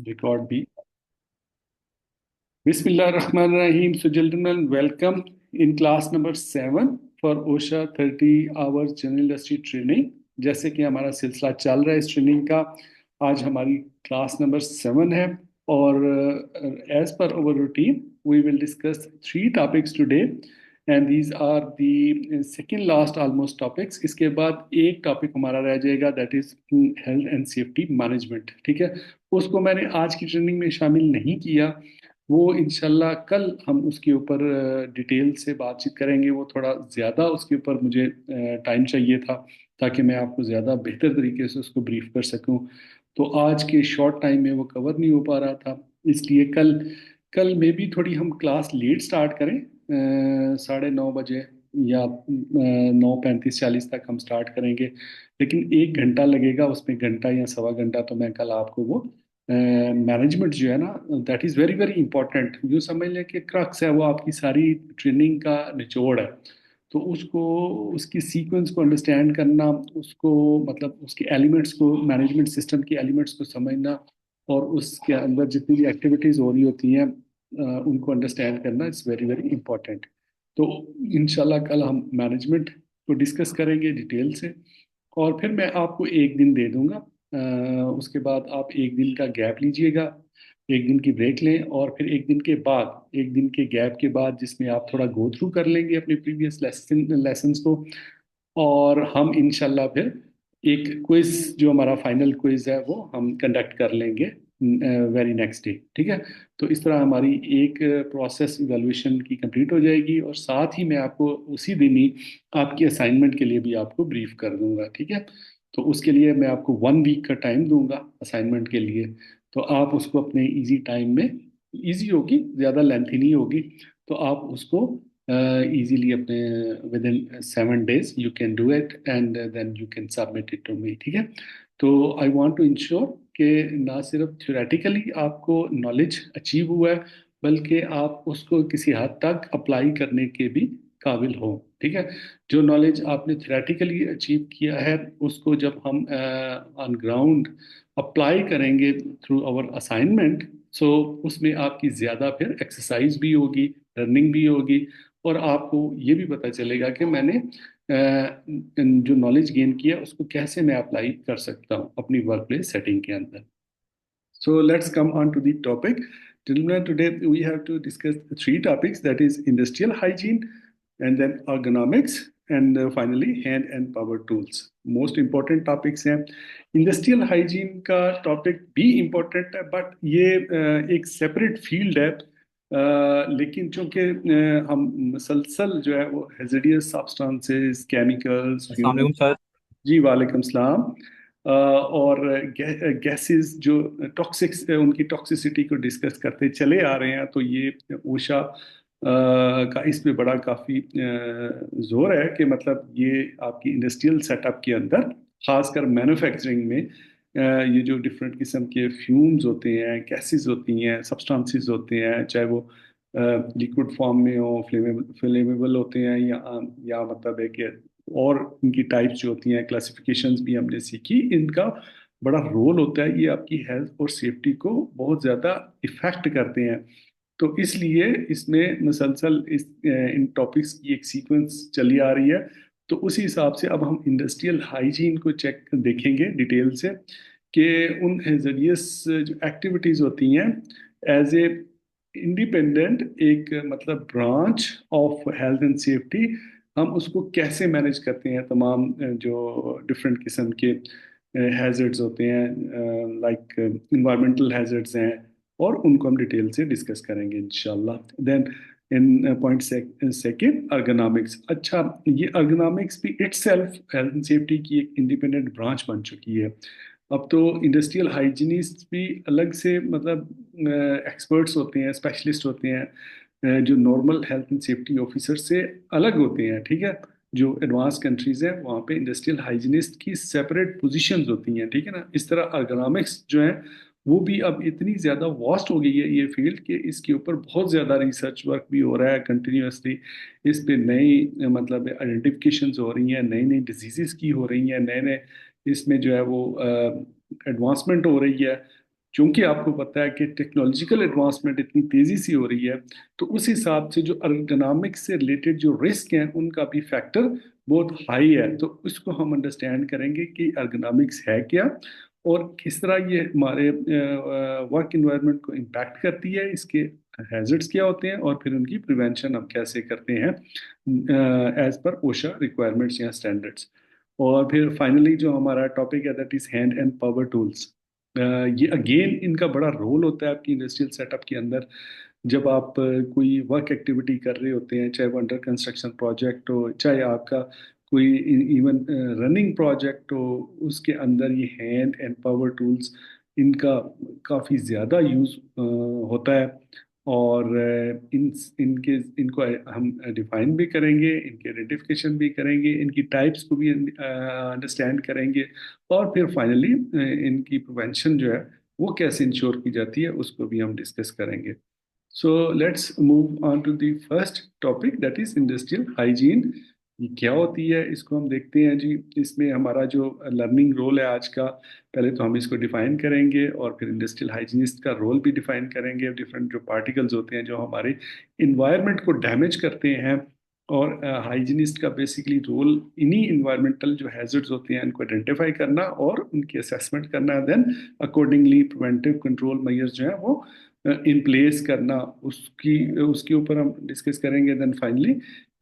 Record B. Bismillah Rahman Rahim. So, gentlemen, welcome in class number 7 for OSHA 30 hours General Industry Training. जैसे कि हमारा सिलसिला चल रहा है इस ट्रेनिंग का, आज हमारी क्लास नंबर 7 है और as per our routine we will discuss 3 topics today and these are the second last almost topics. इसके बाद एक टॉपिक हमारा रह जाएगा, that is health and safety management. ठीक है, उसको मैंने आज की ट्रेनिंग में शामिल नहीं किया. वो इंशाल्लाह कल हम उसके ऊपर डिटेल से बातचीत करेंगे. वो थोड़ा ज़्यादा उसके ऊपर मुझे टाइम चाहिए था ताकि मैं आपको ज़्यादा बेहतर तरीके से उसको ब्रीफ कर सकूं. तो आज के शॉर्ट टाइम में वो कवर नहीं हो पा रहा था, इसलिए कल कल में भी थोड़ी हम क्लास लेट स्टार्ट करें, 9:30 बजे या 9:35-40 तक हम स्टार्ट करेंगे. लेकिन 1 घंटा लगेगा, उसमें घंटा या सवा घंटा तो मैं कल आपको वो मैनेजमेंट जो है ना, that is very very important. यूँ समझ लें कि क्रक्स है, वो आपकी सारी ट्रेनिंग का निचोड़ है. तो उसको, उसकी सीक्वेंस को अंडरस्टैंड करना, उसको मतलब उसके एलिमेंट्स को, मैनेजमेंट सिस्टम के एलिमेंट्स को समझना और उसके अंदर जितनी भी एक्टिविटीज़ हो रही होती हैं उनको अंडरस्टैंड करना इट्स वेरी वेरी इंपॉर्टेंट. तो इंशाल्लाह कल हम मैनेजमेंट को डिस्कस करेंगे डिटेल से और फिर मैं आपको एक दिन दे दूंगा. उसके बाद आप एक दिन का गैप लीजिएगा, एक दिन की ब्रेक लें और फिर एक दिन के बाद, एक दिन के गैप के बाद जिसमें आप थोड़ा गो थ्रू कर लेंगे अपने प्रीवियस लेसन्स को, और हम इंशाल्लाह फिर एक क्विज, जो हमारा फाइनल क्विज है, वो हम कंडक्ट कर लेंगे वेरी नेक्स्ट डे. ठीक है, तो इस तरह हमारी एक प्रोसेस इवेलुएशन की कंप्लीट हो जाएगी और साथ ही मैं आपको उसी दिन ही आपकी असाइनमेंट के लिए भी आपको ब्रीफ कर दूंगा. ठीक है, तो उसके लिए मैं आपको 1 वीक का टाइम दूंगा असाइनमेंट के लिए. तो आप उसको अपने इजी टाइम में, इजी होगी, ज़्यादा लेंथी नहीं होगी, तो आप उसको इजीली अपने within 7 days you can do it and then you can submit it to me. ठीक है, तो आई वांट टू इंश्योर कि ना सिर्फ थ्योरेटिकली आपको नॉलेज अचीव हुआ है, बल्कि आप उसको किसी हद तक अप्लाई करने के भी काबिल हो. ठीक है, जो नॉलेज आपने थ्योरेटिकली अचीव किया है उसको जब हम ऑन ग्राउंड अप्लाई करेंगे थ्रू आवर असाइनमेंट, सो उसमें आपकी ज़्यादा फिर एक्सरसाइज भी होगी, लर्निंग भी होगी और आपको ये भी पता चलेगा कि मैंने जो नॉलेज गेन किया उसको कैसे मैं अप्लाई कर सकता हूँ अपनी वर्क प्लेस सेटिंग के अंदर. So let's come on to the topic. Gentlemen, today we have to discuss 3 topics, that is industrial hygiene and then ergonomics and finally hand and power tools. Most important topics हैं. Industrial hygiene का topic भी important है, but ये एक separate field है. लेकिन चूंकि हम मसलसल जो है वो hazardous substances, chemicals, अस्सलाम fumes. सर। जी वालेकुम सलाम. और गैसेस जो टॉक्सिक, उनकी टॉक्सिसिटी को डिस्कस करते चले आ रहे हैं, तो ये ओशा का इस पे बड़ा काफ़ी जोर है कि मतलब ये आपकी इंडस्ट्रियल सेटअप के अंदर, खासकर मैन्युफैक्चरिंग में, ये जो डिफरेंट किस्म के फ्यूम्स होते हैं, गैसेस होती हैं, सब्सटेंसेस होते हैं, चाहे वो लिक्विड फॉर्म में हो, फ्लेमेबल होते हैं या मतलब है कि और इनकी टाइप्स जो होती हैं, क्लासिफिकेशंस भी हमने सीखी, इनका बड़ा रोल होता है. ये आपकी हेल्थ और सेफ्टी को बहुत ज़्यादा इफेक्ट करते हैं. तो इसलिए इसमें मुसलसल इन टॉपिक्स की एक सीक्वेंस चली आ रही है. तो उसी हिसाब से अब हम इंडस्ट्रियल हाइजीन को चेक देखेंगे डिटेल से कि उन हेजरियस जो एक्टिविटीज़ होती हैं एज ए इंडिपेंडेंट, एक मतलब branch of health and safety, हम उसको कैसे मैनेज करते हैं. तमाम जो डिफरेंट किस्म के हैजर्ड्स होते हैं, लाइक इन्वायरमेंटल हैजर्ड्स हैं, और उनको हम डिटेल से डिस्कस करेंगे इंशाल्लाह. Then in point second, ergonomics. अच्छा, ये अर्गोनॉमिक्स भी इटसेल्फ हेल्थ एंड सेफ्टी की एक इंडिपेंडेंट ब्रांच बन चुकी है. अब तो इंडस्ट्रियल हाइजीनिस्ट भी अलग से मतलब एक्सपर्ट्स होते हैं, स्पेशलिस्ट होते हैं, जो normal health and safety officer से अलग होते हैं. ठीक है, जो एडवांस कंट्रीज हैं वहाँ पे इंडस्ट्रियल हाइजीनिस्ट की सेपरेट पोजीशंस होती हैं. ठीक है ना, इस तरह अर्गोनॉमिक्स जो है वो भी अब इतनी ज़्यादा वास्ट हो गई है ये फील्ड कि इसके ऊपर बहुत ज़्यादा रिसर्च वर्क भी हो रहा है कंटिन्यूसली. इस पे नई मतलब आइडेंटिफिकेशंस हो रही हैं, नई नई डिजीज़ की हो रही हैं, नए नए इसमें जो है वो एडवांसमेंट हो रही है, क्योंकि आपको पता है कि टेक्नोलॉजिकल एडवांसमेंट इतनी तेजी से हो रही है, तो उस हिसाब से जो अर्गोनॉमिक्स से रिलेटेड जो रिस्क हैं उनका भी फैक्टर बहुत हाई है। तो उसको हम अंडरस्टैंड करेंगे कि अर्गोनॉमिक्स है क्या और किस तरह ये हमारे वर्क इन्वायरमेंट को इम्पैक्ट करती है, इसके हैजर्ड्स क्या होते हैं और फिर उनकी प्रिवेंशन हम कैसे करते हैं एज पर ओशा रिक्वायरमेंट्स या स्टैंडर्ड्स। और फिर फाइनली जो हमारा टॉपिक है that is hand and power tools. ये अगेन इनका बड़ा रोल होता है आपकी इंडस्ट्रियल सेटअप के अंदर। जब आप कोई वर्क एक्टिविटी कर रहे होते हैं, चाहे वो अंडर कंस्ट्रक्शन प्रोजेक्ट हो, चाहे आपका कोई इवन रनिंग प्रोजेक्ट हो, उसके अंदर ये हैंड एंड पावर टूल्स इनका काफ़ी ज़्यादा यूज़ होता है। और इन इनके इनको हम डिफाइन भी करेंगे, इनके आइडेंटिफिकेशन भी करेंगे, इनकी टाइप्स को भी अंडरस्टैंड करेंगे, और फिर फाइनली इनकी प्रिवेंशन जो है वो कैसे इंश्योर की जाती है उसको भी हम डिस्कस करेंगे। So let's move on to the first topic that is industrial hygiene। ये क्या होती है इसको हम देखते हैं जी। इसमें हमारा जो लर्निंग रोल है आज का, पहले तो हम इसको डिफाइन करेंगे और फिर इंडस्ट्रियल हाइजीनिस्ट का रोल भी डिफाइन करेंगे। डिफरेंट जो पार्टिकल्स होते हैं जो हमारे इन्वायरमेंट को डैमेज करते हैं, और हाइजीनिस्ट का बेसिकली रोल इन्हीं इन्वायरमेंटल जो हैजर्ड्स होते हैं उनको आइडेंटिफाई करना और उनकी असेसमेंट करना, then accordingly preventive control measures जो है वो इन प्लेस करना, उसकी उसके ऊपर हम डिस्कस करेंगे। देन फाइनली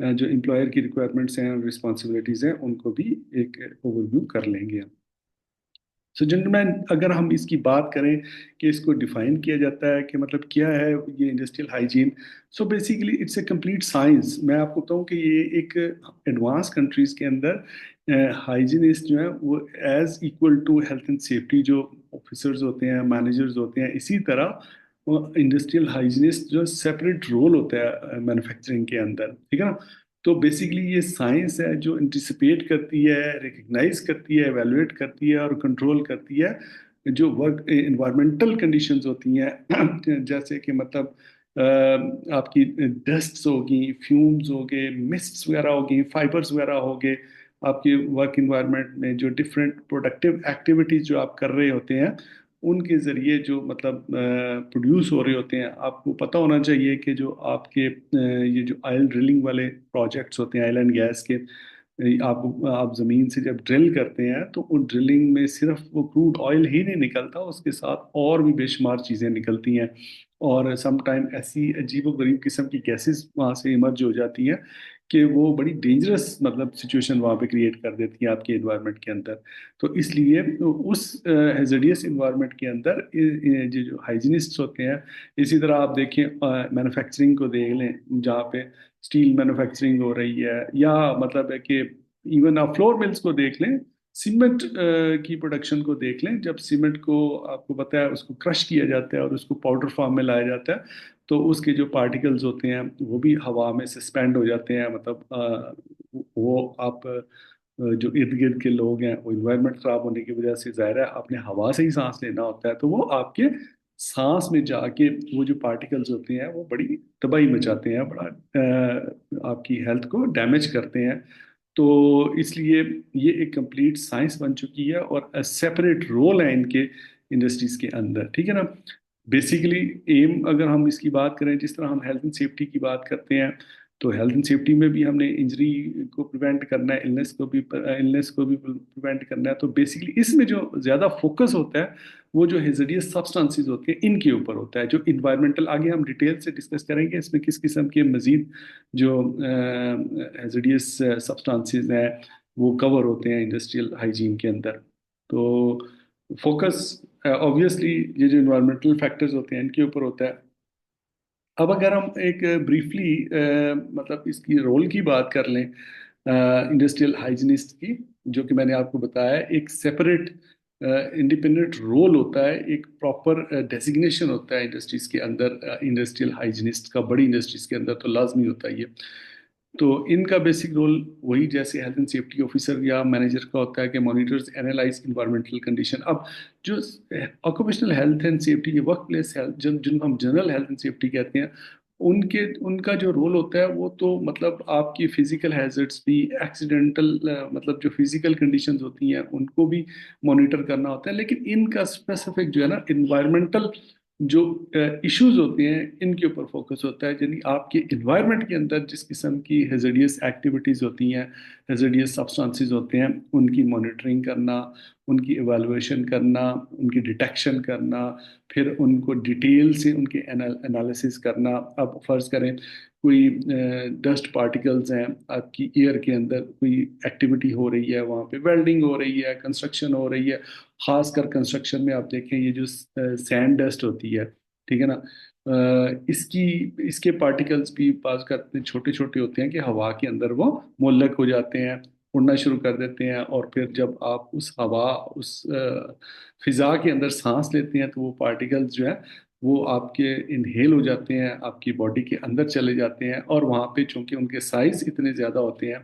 जो एम्प्लॉयर की रिक्वायरमेंट्स हैं, रिस्पॉन्सिबिलिटीज़ हैं, उनको भी एक ओवरव्यू कर लेंगे हम। सो जेंटलमैन, अगर हम इसकी बात करें कि इसको डिफाइन किया जाता है कि मतलब क्या है ये industrial hygiene. So basically it's a complete science. मैं आपको बताऊं कि ये एक एडवांस कंट्रीज के अंदर हाइजीनिस्ट जो है वो as equal to health and safety जो ऑफिसर्स होते हैं, मैनेजर्स होते हैं, इसी तरह इंडस्ट्रियल हाइजीनिस्ट जो सेपरेट रोल होता है मैन्युफैक्चरिंग के अंदर, ठीक है ना। तो बेसिकली ये साइंस है जो एंटिसिपेट करती है, रिकग्नाइज करती है, एवेलुएट करती है और कंट्रोल करती है जो वर्क इन्वायरमेंटल कंडीशंस होती हैं जैसे कि मतलब आपकी डस्ट होगी, फ्यूम्स हो गए, मिस्ट्स वगैरह होगी, फाइबर्स वगैरह हो गए, आपके वर्क इन्वायरमेंट में जो डिफरेंट प्रोडक्टिव एक्टिविटीज जो आप कर रहे होते हैं उनके जरिए जो मतलब प्रोड्यूस हो रहे होते हैं। आपको पता होना चाहिए कि जो आपके ये जो ऑयल ड्रिलिंग वाले प्रोजेक्ट्स होते हैं, ऑयल एंड गैस के, आप ज़मीन से जब ड्रिल करते हैं तो उन ड्रिलिंग में सिर्फ वो क्रूड ऑयल ही नहीं निकलता, उसके साथ और भी बेशुमार चीज़ें निकलती हैं। और समटाइम ऐसी अजीबोगरीब किस्म की गैसेस वहाँ से इमर्ज हो जाती हैं कि वो बड़ी डेंजरस मतलब सिचुएशन वहाँ पे क्रिएट कर देती है आपके इन्वायरमेंट के अंदर। तो इसलिए उस हेजडियस इन्वायरमेंट के अंदर ये जो हाइजीनिस्ट्स होते हैं, इसी तरह आप देखें मैन्युफैक्चरिंग को देख लें, जहाँ पे स्टील मैन्युफैक्चरिंग हो रही है, या मतलब है कि इवन आप फ्लोर मिल्स को देख लें, सीमेंट की प्रोडक्शन को देख लें। जब सीमेंट को आपको पता है उसको क्रश किया जाता है और उसको पाउडर फॉर्म में लाया जाता है, तो उसके जो पार्टिकल्स होते हैं वो भी हवा में सस्पेंड हो जाते हैं। मतलब वो आप जो इर्द गिर्द के लोग हैं, वो इन्वायरमेंट खराब होने की वजह से जाहिर है आपने हवा से ही सांस लेना होता है, तो वो आपके सांस में जाके वो जो पार्टिकल्स होते हैं वो बड़ी तबाही मचाते हैं, बड़ा आपकी हेल्थ को डैमेज करते हैं। तो इसलिए ये एक कंप्लीट साइंस बन चुकी है और सेपरेट रोल है इनके इंडस्ट्रीज के अंदर, ठीक है ना। बेसिकली एम अगर हम इसकी बात करें, जिस तरह हम हेल्थ एंड सेफ्टी की बात करते हैं, तो हेल्थ एंड सेफ्टी में भी हमने इंजरी को प्रिवेंट करना है, इलनेस को भी प्रिवेंट करना है। तो बेसिकली इसमें जो ज़्यादा फोकस होता है वो जो हेजडियस सब्सटेंसेस होते हैं इनके ऊपर होता है। जो इन्वायरमेंटल, आगे हम डिटेल से डिस्कस करेंगे इसमें किस किस्म के मजीद जो हेजडियस सब्सटेंसेस हैं वो कवर होते हैं इंडस्ट्रियल हाइजीन के अंदर। तो फोकस ऑब्वियसली ये जो इन्वायरमेंटल फैक्टर्स होते हैं इनके ऊपर होता है। अब अगर हम एक ब्रीफली मतलब इसकी रोल की बात कर लें इंडस्ट्रियल हाइजीनिस्ट की, जो कि मैंने आपको बताया एक सेपरेट इंडिपेंडेंट रोल होता है, एक प्रॉपर डेजिग्नेशन होता है इंडस्ट्रीज के अंदर। इंडस्ट्रियल हाइजीनिस्ट का बड़ी इंडस्ट्रीज के अंदर तो लाजमी होता है ये। तो इनका बेसिक रोल वही जैसे हेल्थ एंड सेफ्टी ऑफिसर या मैनेजर का होता है कि मॉनिटर्स एनालाइज इन्वायरमेंटल कंडीशन। अब जो occupational health and safety, work place health, जिनको हम जनरल हेल्थ एंड सेफ्टी कहते हैं, उनके उनका जो रोल होता है वो तो मतलब आपकी फिजिकल हैजर्ड्स भी, एक्सीडेंटल मतलब जो फिजिकल कंडीशंस होती हैं उनको भी मॉनिटर करना होता है, लेकिन इनका स्पेसिफिक जो है ना इन्वायरमेंटल जो इश्यूज होते हैं इनके ऊपर फोकस होता है। यानी आपके इन्वायरमेंट के अंदर जिस किस्म की हेजर्डियस एक्टिविटीज होती हैं, हेजर्डियस सब्सटेंसेस होते हैं, उनकी मॉनिटरिंग करना, उनकी इवैल्यूएशन करना, उनकी डिटेक्शन करना, फिर उनको डिटेल से उनके एनालिसिस करना। अब फर्ज करें कोई डस्ट पार्टिकल्स हैं आपकी एयर के अंदर, कोई एक्टिविटी हो रही है, वहाँ पे वेल्डिंग हो रही है, कंस्ट्रक्शन हो रही है। खासकर कंस्ट्रक्शन में आप देखें ये जो सैंड डस्ट होती है, ठीक है ना, इसकी इसके पार्टिकल्स भी पास करते छोटे छोटे होते हैं कि हवा के अंदर वो मुल्लक हो जाते हैं, उड़ना शुरू कर देते हैं। और फिर जब आप उस हवा, उस फिजा के अंदर सांस लेते हैं तो वो पार्टिकल्स जो है वो आपके इनहेल हो जाते हैं, आपकी बॉडी के अंदर चले जाते हैं। और वहाँ पे चूंकि उनके साइज इतने ज़्यादा होते हैं,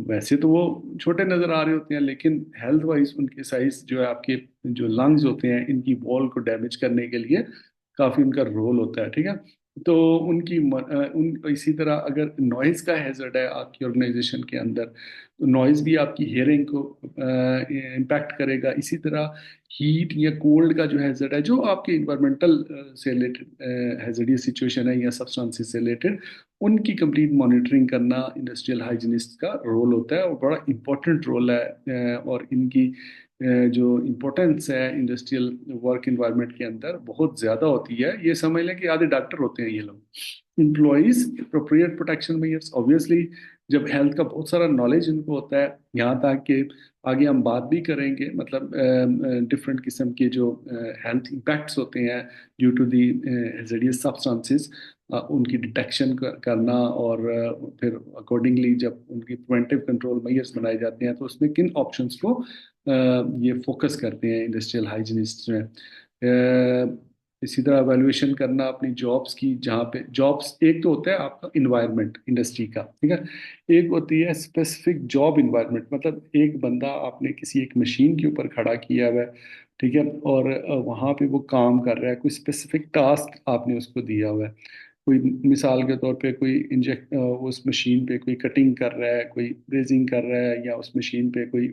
वैसे तो वो छोटे नज़र आ रहे होते हैं, लेकिन हेल्थ वाइज उनके साइज जो है, आपके जो लंग्स होते हैं इनकी वॉल को डैमेज करने के लिए काफ़ी उनका रोल होता है, ठीक है। तो उन इसी तरह अगर नॉइज़ का हैजर्ड है आपकी ऑर्गेनाइजेशन के अंदर, तो नॉइज़ भी आपकी हियरिंग को इम्पैक्ट करेगा। इसी तरह हीट या कोल्ड का जो हैजर्ड है, जो आपके इन्वायरमेंटल से रिलेटेड हैजर्डियस सिचुएशन है या सब्सटेंसेस से रिलेटेड, उनकी कंप्लीट मॉनिटरिंग करना इंडस्ट्रियल हाइजीनिस्ट का रोल होता है, और बड़ा इंपॉर्टेंट रोल है। और इनकी जो इम्पोर्टेंस है इंडस्ट्रियल वर्क इन्वायरमेंट के अंदर बहुत ज़्यादा होती है। ये समझ लें कि आधे डॉक्टर होते हैं ये लोग। Employees appropriate protection measures, obviously जब हेल्थ का बहुत सारा नॉलेज इनको होता है, यहाँ तक कि आगे हम बात भी करेंगे, मतलब डिफरेंट किस्म के जो हेल्थ इम्पैक्ट्स होते हैं ड्यू टू दी हेज़ार्डियस सब्सटेंसेस, उनकी डिटेक्शन करना। और फिर अकॉर्डिंगली जब उनकी प्रिवेंटिव कंट्रोल मेजर्स बनाए जाते हैं तो उसमें किन ऑप्शंस को ये फोकस करते हैं इंडस्ट्रियल हाइजीनिस्ट में। इसी तरह एवेल्युएशन करना अपनी जॉब्स की, जहाँ पे जॉब्स एक तो होता है आपका इन्वायरमेंट इंडस्ट्री का, ठीक है, एक होती है स्पेसिफिक जॉब इन्वायरमेंट, मतलब एक बंदा आपने किसी एक मशीन के ऊपर खड़ा किया हुआ है, ठीक है, और वहाँ पे वो काम कर रहा है, कोई स्पेसिफिक टास्क आपने उसको दिया हुआ है। कोई मिसाल के तौर पे कोई इंजेक्ट उस मशीन पे कोई कटिंग कर रहा है, कोई ब्रेजिंग कर रहा है, या उस मशीन पे कोई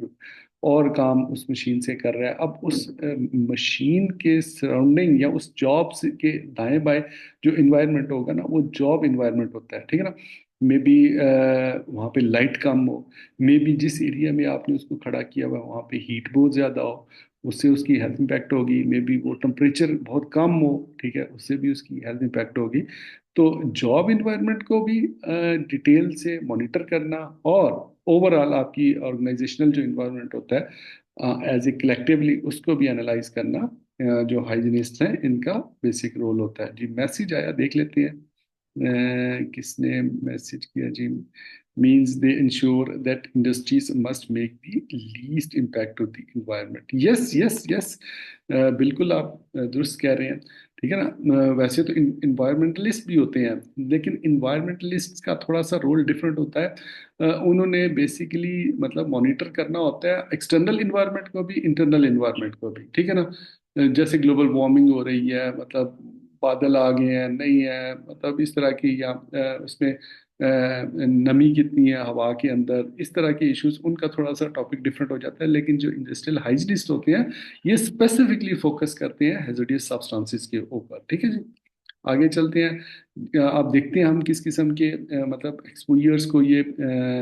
और काम उस मशीन से कर रहा है। अब उस मशीन के सराउंडिंग या उस जॉब के दाएं बाएं जो इन्वायरमेंट होगा ना, वो जॉब इन्वायरमेंट होता है, ठीक है ना। मे बी वहाँ पे लाइट कम हो, मे बी जिस एरिया में आपने उसको खड़ा किया हुआ है वहाँ पे हीट बहुत ज़्यादा हो, उससे उसकी हेल्थ इम्पैक्ट होगी। मे बी वो टेम्परेचर बहुत कम हो, ठीक है, उससे भी उसकी हेल्थ इम्पैक्ट होगी। तो जॉब इन्वायरमेंट को भी डिटेल से मॉनिटर करना, और ओवरऑल आपकी ऑर्गेनाइजेशनल जो इन्वायरमेंट होता है एज ए कलेक्टिवली उसको भी एनालाइज करना, जो हाइजीनिस्ट हैं इनका बेसिक रोल होता है। जी मैसेज आया, देख लेते हैं। किसने मैसेज किया जी? means they ensure that industries must make the least impact to the environment. yes yes yes बिल्कुल आप दुरुस्त कह रहे हैं, ठीक है ना। वैसे तो इन्वायरमेंटलिस्ट भी होते हैं, लेकिन इन्वायरमेंटलिस्ट का थोड़ा सा रोल डिफरेंट होता है। उन्होंने बेसिकली मतलब मॉनिटर करना होता है एक्सटर्नल इन्वायरमेंट को भी, इंटरनल इन्वायरमेंट को भी, ठीक है ना। जैसे ग्लोबल वार्मिंग हो रही है, मतलब बादल आ गए हैं नहीं है, मतलब इस तरह की, या उसमें नमी कितनी है हवा के अंदर, इस तरह के इश्यूज, उनका थोड़ा सा टॉपिक डिफरेंट हो जाता है। लेकिन जो इंडस्ट्रियल हाइजीनिस्ट होते हैं ये स्पेसिफिकली फोकस करते हैं हैजर्डियस सब्सटेंसेस के ऊपर, ठीक है जी। आगे चलते हैं। आप देखते हैं हम किस किस्म के मतलब एक्सपोजर्स को ये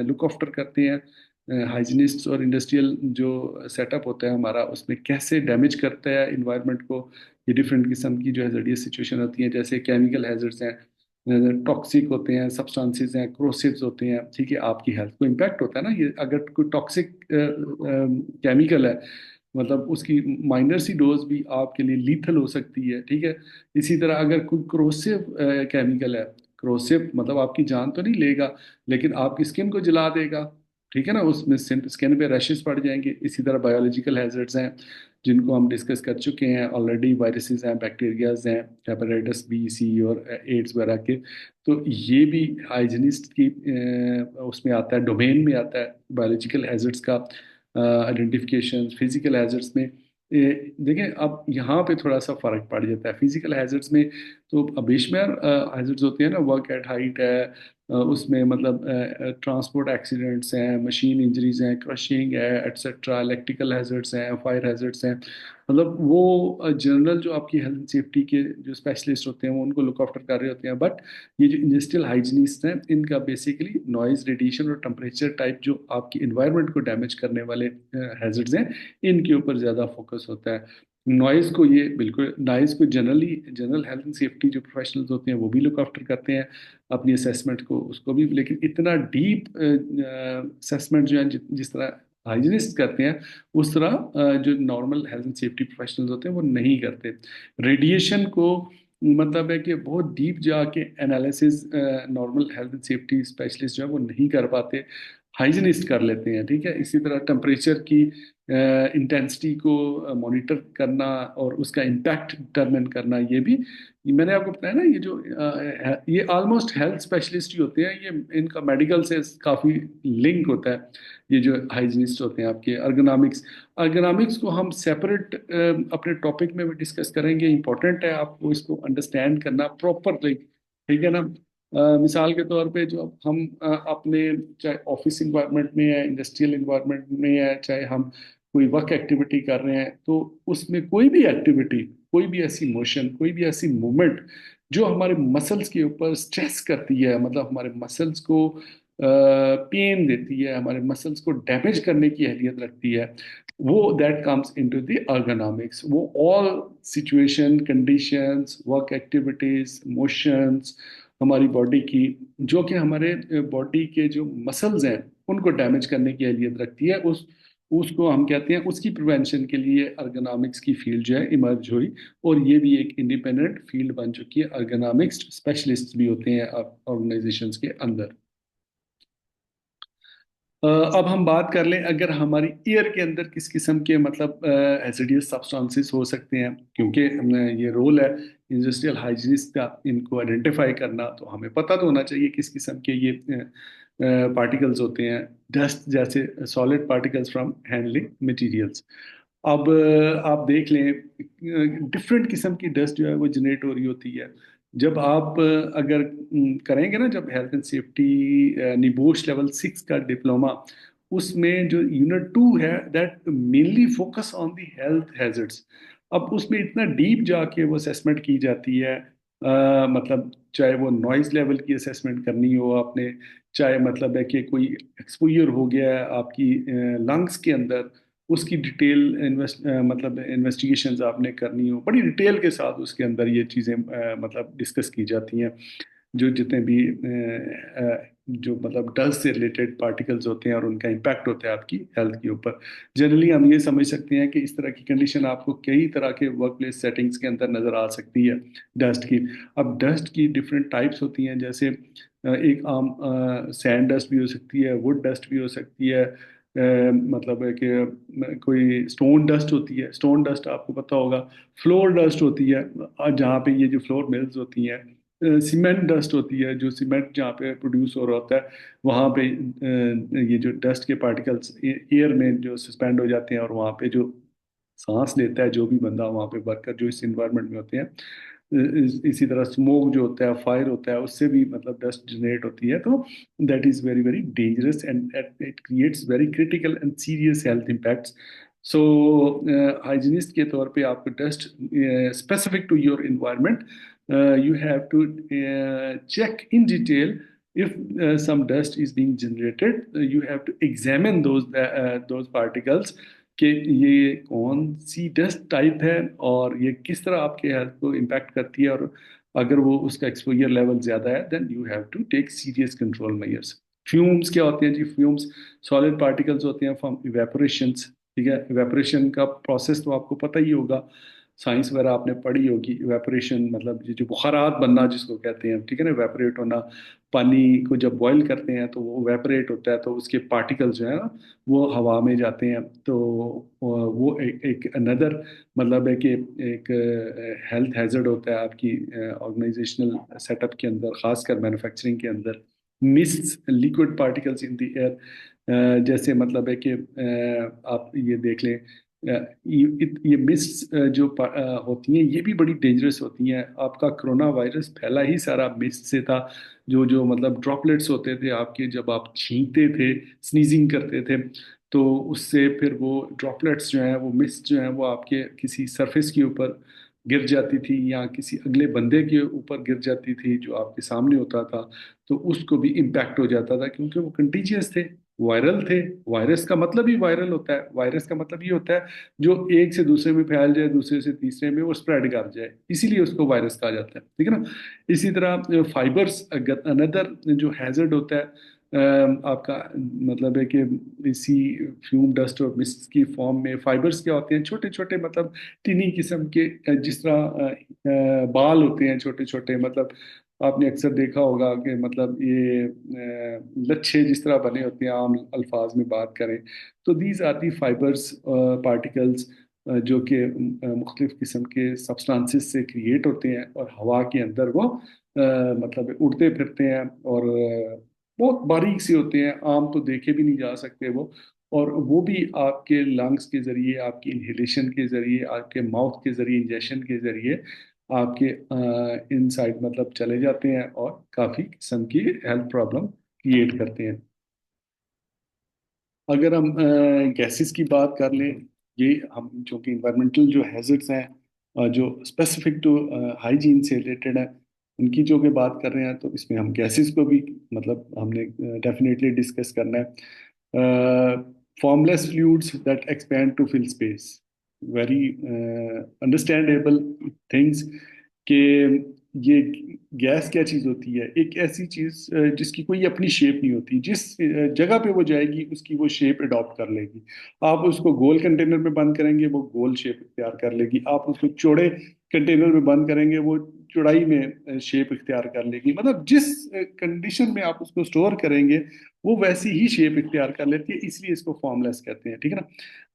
लुक आफ्टर करते हैं। हाइजीनिस्ट और इंडस्ट्रियल जो सेटअप होता है हमारा, उसमें कैसे डैमेज करता है इन्वायरमेंट को ये डिफरेंट किस्म की जो हैजर्डियस सिचुएशन होती है, जैसे केमिकल हैजर्ड्स हैं, टॉक्सिक होते हैं, सब्सटेंसेस हैं, क्रोसिव्स होते हैं, ठीक है, आपकी हेल्थ को इम्पैक्ट होता है ना ये। अगर कोई टॉक्सिक केमिकल है, मतलब उसकी माइनर सी डोज भी आपके लिए लीथल हो सकती है, ठीक है। इसी तरह अगर कोई क्रोसिव केमिकल है, क्रोसिव मतलब आपकी जान तो नहीं लेगा, लेकिन आपकी स्किन को जला देगा, ठीक है ना, उसमें स्किन पे रैशेस पड़ जाएंगे। इसी तरह बायोलॉजिकल हैजर्ड्स हैं जिनको हम डिस्कस कर चुके हैं ऑलरेडी, वायरसेस हैं, बैक्टीरियाज हैं, हेपेटाइटिस बी, सी और एड्स वगैरह के। तो ये भी हाइजीनिस्ट की उसमें आता है, डोमेन में आता है बायोलॉजिकल हैजर्ड्स का आइडेंटिफिकेशन। फिजिकल हैजर्ड्स में देखिए अब यहाँ पे थोड़ा सा फर्क पड़ जाता है फिजिकल हैजर्ड्स में। तो अब बेशुमार हैजर्ड्स होते हैं ना, वर्क एट हाइट है, उसमें मतलब ट्रांसपोर्ट एक्सीडेंट्स हैं, मशीन इंजरीज हैं, क्रशिंग है, एटसेट्रा, इलेक्ट्रिकल हैजर्ड्स हैं, फायर हैजर्ड्स हैं। मतलब वो जनरल जो आपकी हेल्थ सेफ्टी के जो स्पेशलिस्ट होते हैं वो उनको लुक आफ्टर कर रहे होते हैं। बट ये जो इंडस्ट्रियल हाइजीनिस्ट हैं इनका बेसिकली नॉइज, रेडिएशन और टेम्परेचर टाइप जो आपकी इन्वायरमेंट को डैमेज करने वाले हैजर्ड्स हैं इनके ऊपर ज़्यादा फोकस होता है। नॉइज को ये बिल्कुल, नॉइज को generally general health and safety जो प्रोफेशनल्स होते हैं वो भी लुक आफ्टर करते हैं अपनी असेसमेंट को, उसको भी। लेकिन इतना डीप असेसमेंट जो है जिस तरह हाइजीनिस्ट करते हैं उस तरह जो normal health and safety professionals होते हैं वो नहीं करते। रेडिएशन को मतलब है कि बहुत डीप जाके analysis normal health and safety specialist जो है वो नहीं कर पाते, हाइजीनिस्ट कर लेते हैं। ठीक है, इसी तरह टेम्परेचर की इंटेंसिटी को मॉनिटर करना और उसका इम्पैक्ट डिटरमिन करना, ये मैंने आपको बताया ना, ये जो ये ऑलमोस्ट हेल्थ स्पेशलिस्ट ही होते हैं, ये इनका मेडिकल से काफ़ी लिंक होता है। ये जो हाइजीनिस्ट होते हैं आपके अर्गोनॉमिक्स, अर्गोनॉमिक्स को हम सेपरेट अपने टॉपिक में भी डिस्कस करेंगे। इंपॉर्टेंट है आपको इसको अंडरस्टैंड करना प्रॉपरली, ठीक है ना। मिसाल के तौर पे जो हम अपने चाहे ऑफिस इन्वायरमेंट में है, इंडस्ट्रियल इन्वायरमेंट में है, चाहे हम कोई वर्क एक्टिविटी कर रहे हैं, तो उसमें कोई भी एक्टिविटी, कोई भी ऐसी मोशन, कोई भी ऐसी मूवमेंट जो हमारे मसल्स के ऊपर स्ट्रेस करती है, मतलब हमारे मसल्स को पेन देती है, हमारे मसल्स को डैमेज करने की अहलियत रखती है, वो that comes into the ergonomics। वो all situation, conditions, work activities, motions हमारी बॉडी की, जो कि हमारे बॉडी के जो मसल्स हैं उनको डैमेज करने की अहलियत रखती है, उस उसको हम कहते हैं, उसकी प्रिवेंशन के लिए ergonomics की फील्ड जो है इमर्ज हुई। और ये भी एक इंडिपेंडेंट फील्ड बन चुकी है, ergonomics स्पेशलिस्ट भी होते हैं ऑर्गेनाइजेशंस के अंदर। अब हम बात कर लें, अगर हमारी ईयर के अंदर किस किस्म के मतलब एसिडियस सब्सटेंसेस हो सकते हैं, क्योंकि ये रोल है इंडस्ट्रियल हाइजीनिस्ट का इनको आइडेंटिफाई करना, तो हमें पता तो होना चाहिए किस किस्म के ये पार्टिकल्स होते हैं। डस्ट जैसे solid particles from handling materials. अब आप देख लें, डिफरेंट किस्म की डस्ट जो है वो जनरेट हो रही होती है। जब आप अगर करेंगे ना, जब health and safety NEBOSH level 6 का डिप्लोमा, उसमें जो यूनिट 2 है that mainly focus on the health hazards. अब उसमें इतना डीप जाके वो असेसमेंट की जाती है, मतलब चाहे वो नॉइज लेवल की असेसमेंट करनी हो आपने, चाहे मतलब है कि कोई एक्सपोजर हो गया है आपकी लंग्स के अंदर, उसकी डिटेल मतलब इन्वेस्टिगेशंस आपने करनी हो, बड़ी डिटेल के साथ उसके अंदर ये चीज़ें मतलब डिस्कस की जाती हैं। जो जितने भी जो मतलब डस्ट से रिलेटेड पार्टिकल्स होते हैं और उनका इम्पैक्ट होता है आपकी हेल्थ के ऊपर। जनरली हम ये समझ सकते हैं कि इस तरह की कंडीशन आपको कई तरह के वर्क प्लेस सेटिंग्स के अंदर नज़र आ सकती है डस्ट की। अब डस्ट की डिफरेंट टाइप्स होती हैं, जैसे एक आम सैंड डस्ट भी हो सकती है, वुड डस्ट भी हो सकती है, मतलब है कि कोई स्टोन डस्ट होती है, स्टोन डस्ट आपको पता होगा। फ्लोर डस्ट होती है, जहाँ पे ये जो फ्लोर मिल्स होती हैं। सीमेंट डस्ट होती है, जो सीमेंट जहाँ पे प्रोड्यूस हो रहा होता है वहाँ पे ये जो डस्ट के पार्टिकल्स एयर में जो सस्पेंड हो जाते हैं, और वहाँ पे जो सांस लेता है जो भी बंदा वहाँ पे वर्कर जो इस इन्वायरमेंट में होते हैं, इसी तरह स्मोक जो होता है, फायर होता है, उससे भी मतलब डस्ट जनरेट होती है। तो that is very very dangerous and it creates very critical and serious health impacts. So hygienist के तौर पे आपको dust specific to your environment, you have to check in detail if some dust is being generated. You have to examine those particles कि ये कौन सी dust type है और ये किस तरह आपके हेल्थ को इम्पैक्ट करती है, और अगर वो उसका एक्सपोजर लेवल ज़्यादा है then you have to take serious control measures. Fumes क्या होते हैं जी? फ्यूम्स सॉलिड पार्टिकल्स होते हैं फ्रॉम इवेपोरेशंस। ठीक है, इवेपोरेशन का प्रोसेस तो आपको पता ही होगा, साइंस वगैरह आपने पढ़ी होगी। इवेपोरेशन मतलब ये जो बुखारात बनना जिसको कहते हैं, ठीक है ना, इवेपोरेट होना। पानी को जब बॉईल करते हैं तो वो इवेपोरेट होता है, तो उसके पार्टिकल्स जो है ना वो हवा में जाते हैं। तो वो एक अनदर मतलब है कि एक हेल्थ हैजर्ड होता है आपकी ऑर्गेनाइजेशनल सेटअप के अंदर, खासकर मैन्युफैक्चरिंग के अंदर। Mist liquid particles in the air, जैसे मतलब है कि आप ये देख लें ये मिस्ट जो होती हैं ये भी बड़ी डेंजरस होती हैं। आपका कोरोना वायरस फैला ही सारा मिस्ट से था। जो जो मतलब ड्रॉपलेट्स होते थे आपके, जब आप छींकते थे, स्नीजिंग करते थे, तो उससे फिर वो ड्रॉपलेट्स जो हैं, वो मिस्ट जो हैं, वो आपके किसी सरफेस के ऊपर गिर जाती थी या किसी अगले बंदे के ऊपर गिर जाती थी जो आपके सामने होता था। तो उसको भी इम्पैक्ट हो जाता था क्योंकि वो कंटीजियस थे, वायरल थे। वायरस का मतलब ही वायरल होता है। वायरस का मतलब ये होता है जो एक से दूसरे में फैल जाए, दूसरे से तीसरे में वो स्प्रेड कर जाए, इसीलिए उसको वायरस कहा जाता है। ठीक है ना। इसी तरह फाइबर्स अनदर जो हैजर्ड होता है, आपका मतलब है कि इसी फ्यूम डस्ट और मिस्ट की फॉर्म में फाइबर्स क्या होते हैं, छोटे छोटे मतलब टिनी किस्म के, जिस तरह बाल होते हैं छोटे छोटे, मतलब आपने अक्सर देखा होगा कि मतलब ये लच्छे जिस तरह बने होते हैं, आम अल्फाज में बात करें तो these are the fibres particles, जो कि मुख्तलिफ किस्म के सब्सटेंसेस से क्रिएट होते हैं और हवा के अंदर वो मतलब उड़ते फिरते हैं, और बहुत बारीक से होते हैं, आम तो देखे भी नहीं जा सकते वो। और वो भी आपके लंग्स के जरिए, आपकी इनहेलेशन के जरिए, आपके माउथ के जरिए, इंजेक्शन के जरिए आपके इनसाइड मतलब चले जाते हैं और काफ़ी किस्म की हेल्थ प्रॉब्लम क्रिएट करते हैं। अगर हम गैसेस की बात कर लें, ये हम जो कि इन्वायरमेंटल जो हैजर्ड्स हैं, जो स्पेसिफिक टू हाइजीन से रिलेटेड है, उनकी जो कि बात कर रहे हैं, तो इसमें हम गैसेस को भी मतलब हमने डेफिनेटली डिस्कस करना है। Formless fluids that expand to fill space, very understandable things कि ये गैस क्या चीज होती है। एक ऐसी चीज जिसकी कोई अपनी शेप नहीं होती, जिस जगह पे वो जाएगी उसकी वो शेप अडॉप्ट कर लेगी। आप उसको गोल कंटेनर में बंद करेंगे, वो गोल शेप इख्तियार कर लेगी। आप उसको चौड़े कंटेनर में बंद करेंगे, वो चौड़ाई में शेप इख्तियार कर लेगी। मतलब जिस कंडीशन में आप उसको स्टोर करेंगे वो वैसी ही शेप इख्तियार कर लेती है, इसलिए इसको फॉर्मलेस कहते हैं। ठीक है ना।